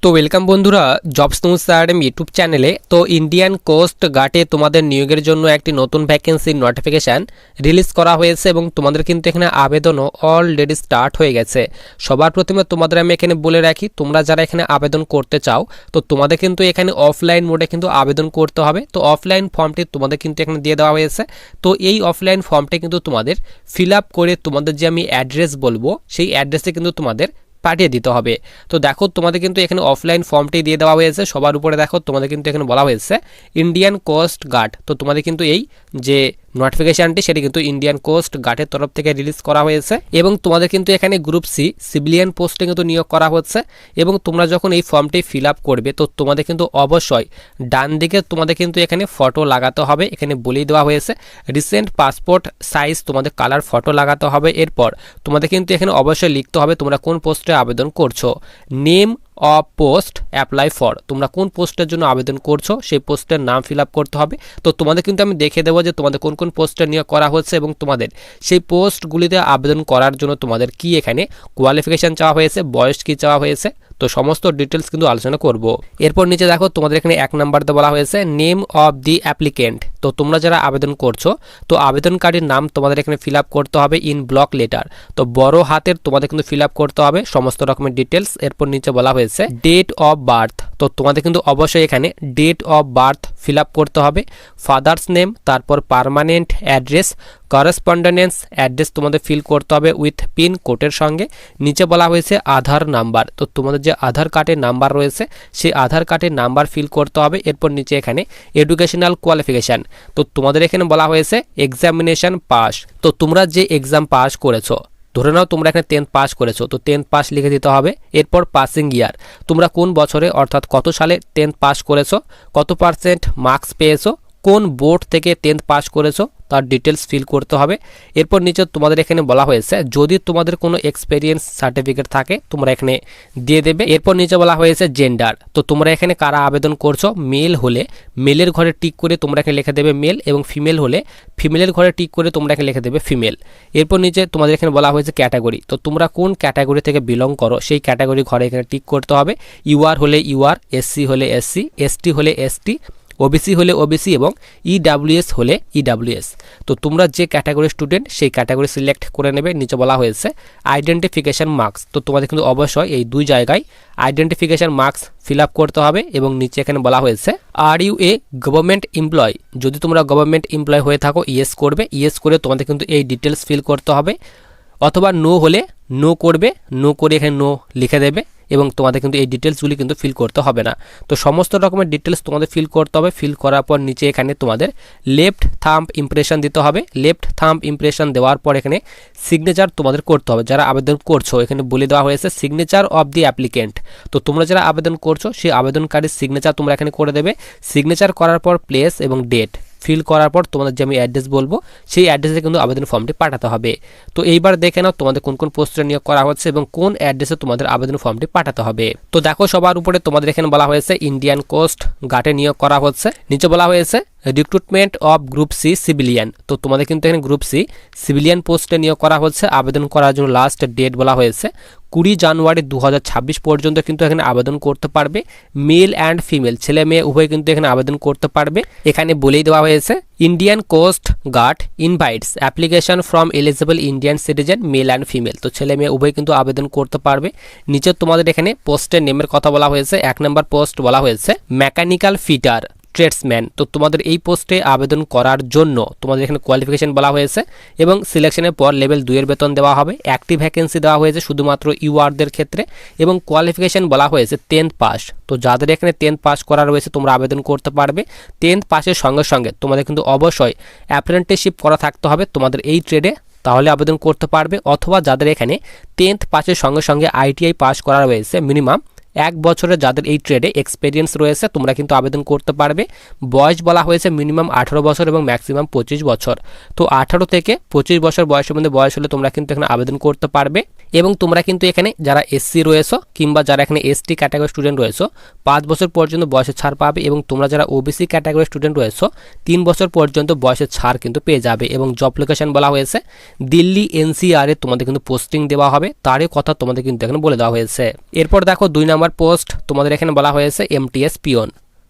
তো ওয়েলকাম বন্ধুরা jobs news academy YouTube চ্যানেলে। তো ইন্ডিয়ান কোস্ট গার্ডে তোমাদের নিয়োগের জন্য একটি নতুন ভ্যাকেন্সির নোটিফিকেশান রিলিজ করা হয়েছে এবং তোমাদের কিন্তু এখানে আবেদনও অলরেডি স্টার্ট হয়ে গেছে। সবার প্রথমে তোমাদের আমি এখানে বলে রাখি, তোমরা যারা এখানে আবেদন করতে চাও তো তোমাদের কিন্তু এখানে অফলাইন মোডে কিন্তু আবেদন করতে হবে। তো অফলাইন ফর্মটি তোমাদের কিন্তু এখানে দিয়ে দেওয়া হয়েছে। তো এই অফলাইন ফর্মটি কিন্তু তোমাদের ফিল আপ করে তোমাদের যে আমি অ্যাড্রেস বলবো সেই অ্যাড্রেসে কিন্তু তোমাদের পাঠিয়ে দিতে হবে। তো দেখো তোমাদের কিন্তু এখানে অফলাইন ফর্মটি দিয়ে দেওয়া হয়েছে। সবার উপরে দেখো তোমাদের কিন্তু এখানে বলা হয়েছে ইন্ডিয়ান কোস্ট গার্ড। তো তোমাদের কিন্তু এই যে নোটিফিকেশানটি সেটি কিন্তু ইন্ডিয়ান কোস্ট গার্ডের তরফ থেকে রিলিজ করা হয়েছে এবং তোমাদের কিন্তু এখানে গ্রুপ সি সিভিলিয়ান পোস্টে কিন্তু নিয়োগ করা হচ্ছে। এবং তোমরা যখন এই ফর্মটি ফিল আপ করবে তো তোমাদের কিন্তু অবশ্যই ডান দিকে তোমাদের কিন্তু এখানে ফটো লাগাতে হবে। এখানে বলেই দেওয়া হয়েছে রিসেন্ট পাসপোর্ট সাইজ তোমাদের কালার ফটো লাগাতে হবে। এরপর তোমাদের কিন্তু এখানে অবশ্যই লিখতে হবে তোমরা কোন পোস্টে আবেদন করছো, name of post apply for, তোমরা কোন পোস্টের জন্য আবেদন করছো সেই পোস্টের নাম ফিল আপ করতে হবে। তো তোমাদের কিন্তু আমি দেখে দেবো যে তোমাদের কোন কোন পোস্টে নিয়োগ করা হচ্ছে এবং তোমাদের সেই পোস্টগুলিতে আবেদন করার জন্য তোমাদের কি এখানে কোয়ালিফিকেশান চাওয়া হয়েছে, বয়স কি চাওয়া হয়েছে, তো সমস্ত ডিটেলস কিন্তু আলোচনা করব। এরপর নিচে দেখো তোমাদের এখানে 1 নাম্বারতে বলা হয়েছে নেম অফ দি অ্যাপ্লিকেন্ট। তো তোমরা যারা আবেদন করছো তো আবেদনকারীর নাম তোমাদের এখানে ফিল আপ করতে হবে ইন ব্লক লেটার। তো বড় হাতের তোমাদের কিন্তু ফিল আপ করতে হবে সমস্ত রকমের ডিটেলস। এরপর নিচে বলা হয়েছে ডেট অফ বার্থ। তো তোমাদের কিন্তু অবশ্যই এখানে date of birth fill up করতে হবে, ফাদার্স নেম, তারপর পার্মানেন্ট অ্যাড্রেস, করেসপন্ডেন্স অ্যাড্রেস তোমাদের ফিল করতে হবে উইথ পিন কোডের সঙ্গে। নিচে বলা হয়েছে আধার নাম্বার। তো তোমাদের যে আধার কার্ডের নাম্বার রয়েছে সেই আধার কার্ডের নাম্বার ফিল করতে হবে। এরপর নিচে এখানে এডুকেশনাল কোয়ালিফিকেশান। তো তোমাদের এখানে বলা হয়েছে এক্সামিনেশন পাস। তো তোমরা যে এক্সাম পাস করেছো, ধরে নাও তোমরা এখানে 10th পাস করেছো তো 10th পাস লিখে দিতে হবে। এরপর পাসিং ইয়ার, তোমরা কোন বছরে অর্থাৎ কত সালে 10th পাস করেছো, কত পার্সেন্ট মার্কস পেয়েছো, কোন বোর্ড থেকে 10th পাস করেছো তার ডিটেলস ফিল করতে হবে। এরপর নিচে তোমাদের এখানে বলা হয়েছে যদি তোমাদের কোনো এক্সপেরিয়েন্স সার্টিফিকেট থাকে তোমরা এখানে দিয়ে দেবে। এরপর নিচে বলা হয়েছে জেন্ডার। তো তোমরা এখানে কারা আবেদন করছো, মেল হলে মেলের ঘরে টিক করে তোমরা এখানে লিখে দেবে মেল এবং ফিমেল হলে ফিমেলের ঘরে টিক করে তোমরা এখানে লিখে দেবে ফিমেল। এরপর নিচে তোমাদের এখানে বলা হয়েছে ক্যাটাগরি। তো তোমরা কোন ক্যাটাগরি থেকে বিলং করো সেই ক্যাটাগরি ঘরে এখানে টিক করতে হবে। ইউআর হলে ইউআর, এসসি হলে এসসি, এসটি হলে এসটি, ওবিসি হলে ওবিসি এবং ইডাব্লিউএস হলে ইডাব্লিউএস। তো তোমরা যে ক্যাটাগরি স্টুডেন্ট সেই ক্যাটাগরি সিলেক্ট করে নেবে। নিচে বলা হয়েছে আইডেন্টিফিকেশান মার্কস। তো তোমাদের কিন্তু অবশ্যই এই দুই জায়গায় আইডেন্টিফিকেশান মার্কস ফিল আপ করতে হবে এবং নিচে এখানে বলা হয়েছে are you a government employ. যদি তোমরা গভর্নমেন্ট এমপ্লয় হয়ে থাকো ইয়েস করবে, ইয়েস করে তোমাদের কিন্তু এই ডিটেলস ফিল করতে হবে। অথবা নো হলে নো করবে, নো করে এখানে নো লিখে দেবে এবং তোমাদের কিন্তু এই ডিটেলসগুলি কিন্তু ফিল করতে হবে না। তো সমস্ত রকমের ডিটেলস তোমাদের ফিল করতে হবে। ফিল করার পর নিচে এখানে তোমাদের লেফট থাম্ব ইমপ্রেশন দিতে হবে। লেফট থাম্ব ইমপ্রেশন দেওয়ার পর এখানে সিগনেচার তোমাদের করতে হবে। যারা আবেদন করছো এখানে বলে দেওয়া হয়েছে সিগনেচার অফ দি অ্যাপ্লিকেন্ট। তো তোমরা যারা আবেদন করছো সেই আবেদনকারীর সিগনেচার তোমরা এখানে করে দেবে। সিগনেচার করার পর প্লেস এবং ডেট ফিল করার পর তোমাদের যে আমি অ্যাড্রেস বলবো সেই অ্যাড্রেসে কিন্তু আবেদন ফর্মটি পাঠাতে হবে। তো এইবার দেখে নাও তোমাদের কোন কোন পোস্টে নিয়োগ করা হচ্ছে এবং কোন অ্যাড্রেসে তোমাদের আবেদন ফর্মটি পাঠাতে হবে। তো দেখো সবার উপরে তোমাদের এখানে বলা হয়েছে ইন্ডিয়ান কোস্ট গার্ডে নিয়োগ করা হচ্ছে। নিচে বলা হয়েছে recruitment of group C civilian. তো তোমাদের কিন্তু এখানে গ্রুপ সি সিভিলিয়ান পোস্টে নিয়োগ করা হচ্ছে। আবেদন করার জন্য লাস্ট ডেট বলা হয়েছে 20 জানুয়ারি 2026 পর্যন্ত কিন্তু এখানে আবেদন করতে পারবে। মেল অ্যান্ড ফিমেল, ছেলে মেয়ে উভয় কিন্তু এখানে আবেদন করতে পারবে। এখানে বলেই দেওয়া হয়েছে Indian coast guard invites application from eligible Indian citizen male and female. তো ছেলে মেয়ে উভয় কিন্তু আবেদন করতে পারবে। নিচে তোমাদের এখানে পোস্টের নেমের কথা বলা হয়েছে। 1 নম্বর পোস্ট বলা হয়েছে মেকানিক্যাল ফিটার ট্রেডসম্যান। তো তোমাদের এই পোস্টে আবেদন করার জন্য তোমাদের এখানে কোয়ালিফিকেশন বলা হয়েছে এবং সিলেকশনের পর লেভেল 2 এর বেতন দেওয়া হবে। একটি ভ্যাকেন্সি দেওয়া হয়েছে শুধুমাত্র ইউআরদের ক্ষেত্রে এবং কোয়ালিফিকেশন বলা হয়েছে 10th পাস। তো যাদের এখানে 10th পাস করা রয়েছে তোমরা আবেদন করতে পারবে। 10th পাসের সঙ্গে সঙ্গে তোমাদের কিন্তু অবশ্যই অ্যাপ্রেন্টিসশিপ করা থাকতে হবে তোমাদের এই ট্রেডে, তাহলে আবেদন করতে পারবে। অথবা যাদের এখানে 10th পাসের সঙ্গে সঙ্গে আইটিআই পাস করা রয়েছে মিনিমাম 1 বছরের যাদের এই ট্রেডে এক্সপেরিয়েন্স রয়েছে তোমরা কিন্তু আবেদন করতে পারবে। বয়স বলা হয়েছে মিনিমাম 18 বছর এবং ম্যাক্সিমাম 25 বছর। তো 18 থেকে 25 বছর বয়সের মধ্যে বয়স হলে তোমরা কিন্তু এখানে আবেদন করতে পারবে। এবং তোমরা কিন্তু এখানে যারা এসসি রয়েছো কিংবা যারা এখানে এসটি ক্যাটাগরি স্টুডেন্ট রয়েছো 5 বছর পর্যন্ত বয়সের ছাড় পাবে এবং তোমরা যারা ওবিসি ক্যাটাগরি স্টুডেন্ট রয়েছো 3 বছর পর্যন্ত বয়সের ছাড় কিন্তু পেয়ে যাবে। এবং জব লোকেশন বলা হয়েছে দিল্লি এনসিআর এ তোমাদের কিন্তু পোস্টিং দেওয়া হবে, তারই কথা তোমাদের কিন্তু এখানে বলে দেওয়া হয়েছে। এরপর দেখো 2 নম্বর নম্বর পোস্ট তোমাদের এখানে বলা হয়েছে এমটিএস পিওন।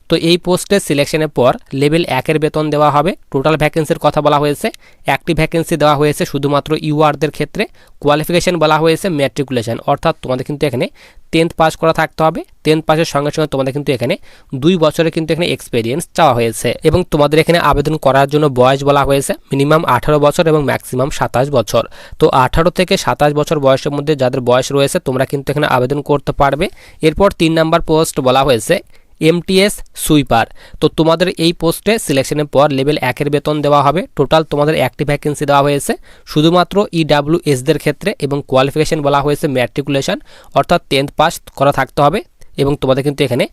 তো এই পোস্টে সিলেকশনের পর লেভেল 1-এর বেতন দেওয়া হবে। টোটাল ভ্যাকেন্সির কথা বলা হয়েছে, একটি ভ্যাকেন্সি দেওয়া হয়েছে শুধুমাত্র ইউআরদের ক্ষেত্রে। কোয়ালিফিকেশন বলা হয়েছে ম্যাট্রিকুলেশন, অর্থাৎ তোমাদের কিন্তু এখানে 10th পাস করা থাকতে হবে। 10th পাসের সঙ্গে সঙ্গে তোমাদের কিন্তু এখানে 2 বছরের কিন্তু এখানে এক্সপিরিয়েন্স চাওয়া হয়েছে। এবং তোমাদের এখানে আবেদন করার জন্য বয়স বলা হয়েছে মিনিমাম 18 বছর এবং ম্যাক্সিমাম 27 বছর। তো 18 থেকে 27 বছর বয়সের মধ্যে যাদের বয়স রয়েছে তোমরা কিন্তু এখানে আবেদন করতে পারবে। এরপর 3 নম্বর পোস্ট বলা হয়েছে এমটিএস সুইপার। তো তোমাদের এই পোস্টে সিলেকশনের পর লেভেল 1-এর বেতন দেওয়া হবে। টোটাল তোমাদের একটি ভ্যাকেন্সি দেওয়া হয়েছে শুধুমাত্র ইডাব্লিউএসদের ক্ষেত্রে এবং কোয়ালিফিকেশন বলা হয়েছে ম্যাট্রিকুলেশন, অর্থাৎ 10th পাস করা থাকতে হবে। এবং তোমাদের কিন্তু এখানে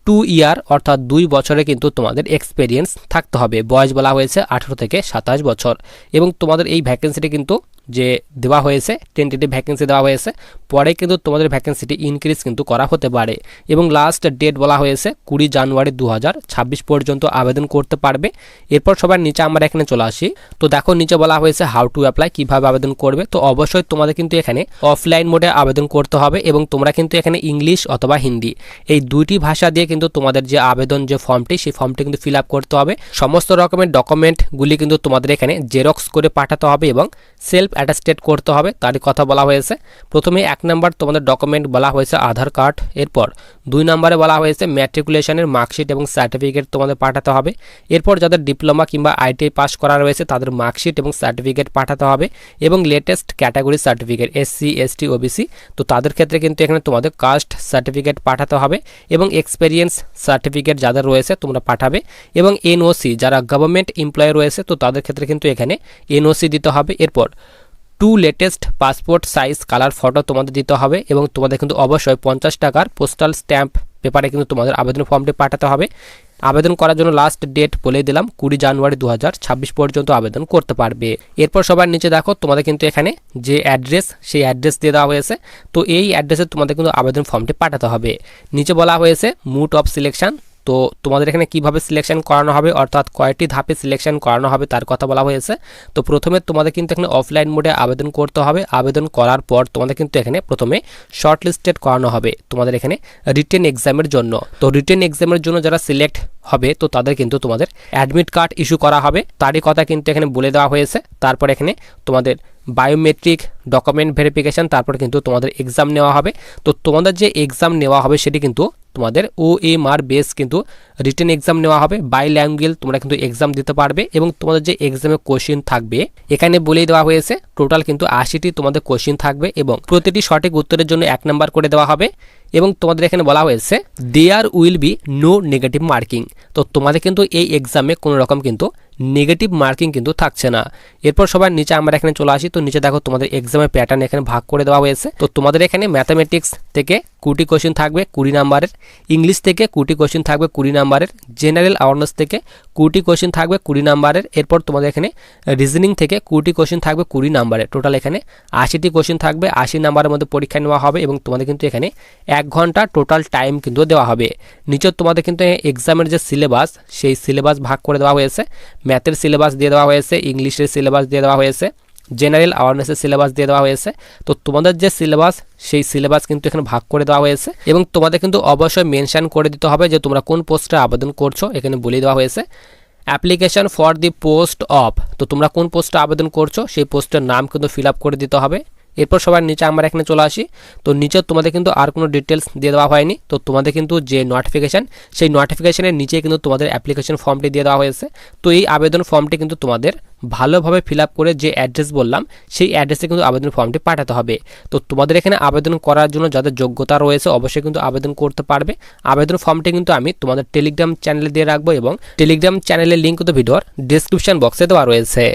2 ইয়ার অর্থাৎ 2 বছরে কিন্তু তোমাদের এক্সপিরিয়েন্স থাকতে হবে। বয়স বলা হয়েছে 18 থেকে 27 বছর। এবং তোমাদের এই ভ্যাকেন্সিটি কিন্তু যে দেওয়া হয়েছে টেন্টেটিভ ভ্যাকেন্সি দেওয়া হয়েছে, পরে কিন্তু তোমাদের ভ্যাকেন্সিটি ইনক্রিজ কিন্তু করা হতে পারে। এবং লাস্ট ডেট বলা হয়েছে 20 জানুয়ারি 2026 পর্যন্ত আবেদন করতে পারবে। এরপর সবার নিচে আমরা এখানে চলে আসি। তো দেখো নিচে বলা হয়েছে হাউ টু অ্যাপ্লাই, কীভাবে আবেদন করবে। তো অবশ্যই তোমাদের কিন্তু এখানে অফলাইন মোডে আবেদন করতে হবে এবং তোমরা কিন্তু এখানে ইংলিশ অথবা হিন্দি এই দুইটি ভাষা দিয়ে কিন্তু তোমাদের যে আবেদন যে ফর্মটি সেই ফর্মটি কিন্তু ফিল আপ করতে হবে। সমস্ত রকমের ডকুমেন্টগুলি কিন্তু তোমাদের এখানে জেরক্স করে পাঠাতে হবে এবং সেলফ অ্যাটাস্টেড করতে হবে, তারই কথা বলা হয়েছে। প্রথমে 1 নম্বর তোমাদের ডকুমেন্ট বলা হয়েছে আধার কার্ড। এরপর 2 নম্বরে বলা হয়েছে ম্যাট্রিকুলেশনের মার্কশিট এবং সার্টিফিকেট তোমাদের পাঠাতে হবে। এরপর যাদের ডিপ্লোমা কিংবা আইটিআই পাস করা রয়েছে তাদের মার্কশিট এবং সার্টিফিকেট পাঠাতে হবে এবং latest category certificate SC ST OBC, তো তাদের ক্ষেত্রে কিন্তু এখানে তোমাদের কাস্ট সার্টিফিকেট পাঠাতে হবে এবং এক্সপেরিয়েন্স সার্টিফিকেট যাদের রয়েছে তোমরা পাঠাবে। এবং এনওসি যারা গভর্নমেন্ট এমপ্লয়ি রয়েছে তো তাদের ক্ষেত্রে কিন্তু এখানে এনওসি দিতে হবে। এরপর 2 latest passport size colour photo তোমাদের দিতে হবে এবং তোমাদের কিন্তু অবশ্যই 50 টাকার পোস্টাল স্ট্যাম্প পেপারে কিন্তু তোমাদের আবেদন ফর্মটি পাঠাতে হবে। আবেদন করার জন্য লাস্ট ডেট বলে দিলাম 20 জানুয়ারি 2026 পর্যন্ত আবেদন করতে পারবে। এরপর সবার নিচে দেখো তোমাদের কিন্তু এখানে যে অ্যাড্রেস সেই অ্যাড্রেস দিয়ে দেওয়া হয়েছে। তো এই অ্যাড্রেসে তোমাদের কিন্তু আবেদন ফর্মটি পাঠাতে হবে। নিচে বলা হয়েছে মুড অফ সিলেকশন। তো তোমাদের এখানে কিভাবে সিলেকশন করানো হবে অর্থাৎ কয়টি ধাপে সিলেকশন করানো হবে তার কথা বলা হয়েছে। তো প্রথমে তোমাদের কিন্তু এখানে অফলাইন মোডে আবেদন করতে হবে। আবেদন করার পর তোমাদের কিন্তু এখানে প্রথমে শর্ট লিস্টেড করানো হবে তোমাদের এখানে রিটেন এক্সামের জন্য। তো রিটেন এক্সামের জন্য যারা সিলেক্ট হবে তো তাদের কিন্তু তোমাদের অ্যাডমিট কার্ড ইস্যু করা হবে, তারই কথা কিন্তু এখানে বলে দেওয়া হয়েছে। তারপর এখানে তোমাদের বায়োমেট্রিক ডকুমেন্ট ভেরিফিকেশান, তারপর কিন্তু তোমাদের এক্সাম নেওয়া হবে। তো তোমাদের যে এক্সাম নেওয়া হবে সেটি কিন্তু তোমাদের OMR বেস কিন্তু রিটেন এক্সাম নেওয়া হবে। বাইল্যাঙ্গুয়াল তোমরা কিন্তু এক্সাম দিতে পারবে এবং তোমাদের যে এক্সামে কোশ্চিন থাকবে এখানে বলেই দেওয়া হয়েছে টোটাল কিন্তু 80টি তোমাদের কোশ্চিন থাকবে এবং প্রতিটি সঠিক উত্তরের জন্য 1 নাম্বার করে দেওয়া হবে। এবং তোমাদের এখানে বলা হয়েছে there will be no negative marking. তো তোমাদের কিন্তু এই এক্সামে কোনো রকম কিন্তু নেগেটিভ মার্কিং কিন্তু থাকছে না। এরপর সবার নিচে আমরা এখানে চলে আসি। তো নিচে দেখো তোমাদের এক্সামের প্যাটার্ন এখানে ভাগ করে দেওয়া হয়েছে। তো তোমাদের এখানে ম্যাথামেটিক্স থেকে 20টি কোশ্চিন থাকবে 20 নাম্বারের, ইংলিশ থেকে 20টি কোশ্চিন থাকবে 20 নাম্বারের, জেনারেল অ্যাওয়ারনেস থেকে 20টি কোশ্চিন থাকবে 20 নাম্বারের। এরপর তোমাদের এখানে রিজনিং থেকে 20টি কোশ্চিন থাকবে 20 নাম্বারের। টোটাল এখানে 80টি কোশ্চিন থাকবে, 80 নাম্বারের মধ্যে পরীক্ষা নেওয়া হবে এবং তোমাদের কিন্তু এখানে 1 ঘন্টা টোটাল টাইম কিন্তু দেওয়া হবে। নিচে তোমাদের কিন্তু এক্সামের যে সিলেবাস সেই সিলেবাস ভাগ করে দেওয়া হয়েছে। ম্যাথের সিলেবাস দিয়ে দেওয়া হয়েছে, ইংলিশের সিলেবাস দিয়ে দেওয়া হয়েছে, জেনারেল অ্যাওয়ারনেসের সিলেবাস দিয়ে দেওয়া হয়েছে। তো তোমাদের যে সিলেবাস সেই সিলেবাস কিন্তু এখানে ভাগ করে দেওয়া হয়েছে এবং তোমাদের কিন্তু অবশ্যই মেনশন করে দিতে হবে যে তোমরা কোন পোস্টে আবেদন করছো। এখানে বলে দেওয়া হয়েছে application for the post of. তো তোমরা কোন পোস্টে আবেদন করছো সেই পোস্টের নাম কিন্তু ফিল আপ করে দিতে হবে। এরপর সবার নিচে আমরা এখানে চলে আসি। তো নিচে তোমাদের কিন্তু আর কোনো ডিটেলস দিয়ে দেওয়া হয়নি। তো তোমাদের কিন্তু যে নোটিফিকেশান সেই নোটিফিকেশানের নিচে কিন্তু তোমাদের অ্যাপ্লিকেশন ফর্মটি দিয়ে দেওয়া হয়েছে। তো এই আবেদন ফর্মটি কিন্তু তোমাদের ভালোভাবে ফিল আপ করে যে অ্যাড্রেস বললাম সেই অ্যাড্রেসে কিন্তু আবেদন ফর্মটি পাঠাতে হবে। তো তোমাদের এখানে আবেদন করার জন্য যাদের যোগ্যতা রয়েছে অবশ্যই কিন্তু আবেদন করতে পারবে। আবেদন ফর্মটি কিন্তু আমি তোমাদের টেলিগ্রাম চ্যানেলে দিয়ে রাখবো এবং টেলিগ্রাম চ্যানেলের লিঙ্ক কিন্তু ভিডিওর ডেসক্রিপশন বক্সে দেওয়া রয়েছে।